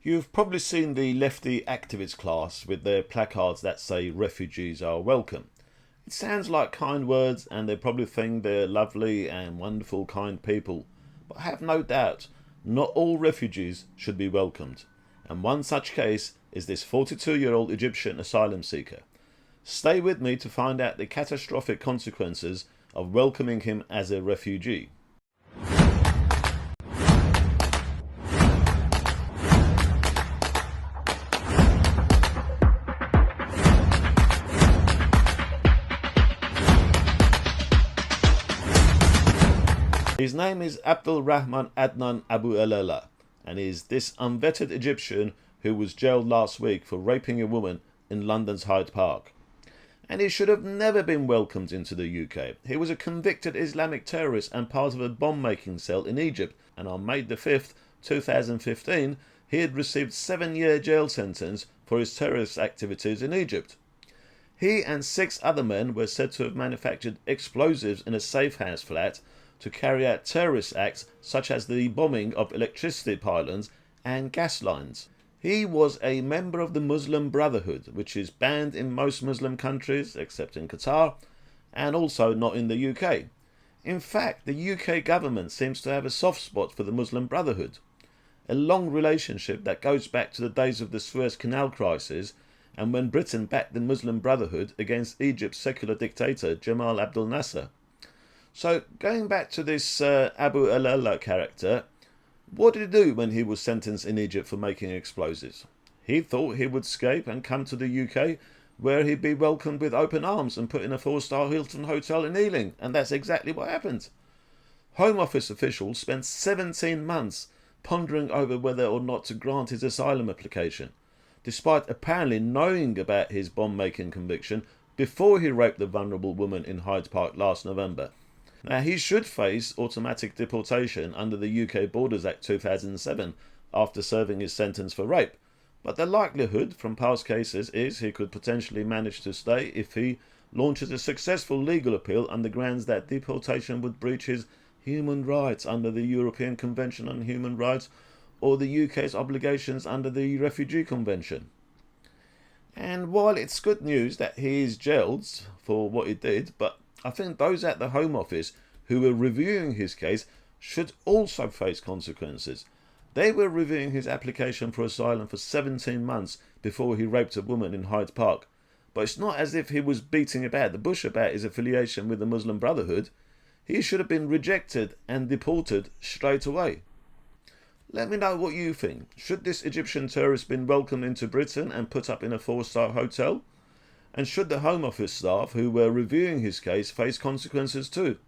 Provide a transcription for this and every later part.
You've probably seen the lefty activist class with their placards that say refugees are welcome. It sounds like kind words and they probably think they're lovely and wonderful kind people. But have no doubt, not all refugees should be welcomed. And one such case is this 42-year-old Egyptian asylum seeker. Stay with me to find out the catastrophic consequences of welcoming him as a refugee. His name is Abdelrahmen Adnan Abouelela, and is this unvetted Egyptian who was jailed last week for raping a woman in London's Hyde Park. And he should have never been welcomed into the UK. He was a convicted Islamic terrorist and part of a bomb-making cell in Egypt, and on May the 5th, 2015, he had received a 7-year jail sentence for his terrorist activities in Egypt. He and 6 other men were said to have manufactured explosives in a safe house flat to carry out terrorist acts such as the bombing of electricity pylons and gas lines. He was a member of the Muslim Brotherhood, which is banned in most Muslim countries except in Qatar, and also not in the UK. In fact, the UK government seems to have a soft spot for the Muslim Brotherhood, a long relationship that goes back to the days of the Suez Canal crisis and when Britain backed the Muslim Brotherhood against Egypt's secular dictator Jamal Abdel Nasser. So, going back to this Abouelela character, what did he do when he was sentenced in Egypt for making explosives? He thought he would escape and come to the UK, where he'd be welcomed with open arms and put in a 4-star Hilton Hotel in Ealing, and that's exactly what happened. Home Office officials spent 17 months pondering over whether or not to grant his asylum application, despite apparently knowing about his bomb-making conviction before he raped the vulnerable woman in Hyde Park last November. Now, he should face automatic deportation under the UK Borders Act 2007 after serving his sentence for rape, but the likelihood from past cases is he could potentially manage to stay if he launches a successful legal appeal on the grounds that deportation would breach his human rights under the European Convention on Human Rights or the UK's obligations under the Refugee Convention. And while it's good news that he is jailed for what he did, but I think those at the Home Office who were reviewing his case should also face consequences. They were reviewing his application for asylum for 17 months before he raped a woman in Hyde Park. But it's not as if he was beating about the bush about his affiliation with the Muslim Brotherhood. He should have been rejected and deported straight away. Let me know what you think. Should this Egyptian terrorist been welcomed into Britain and put up in a 4-star hotel? And should the Home Office staff who were reviewing his case face consequences too?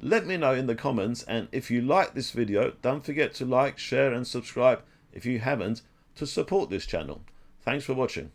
Let me know in the comments, and if you like this video, don't forget to like, share and subscribe if you haven't, to support this channel. Thanks for watching.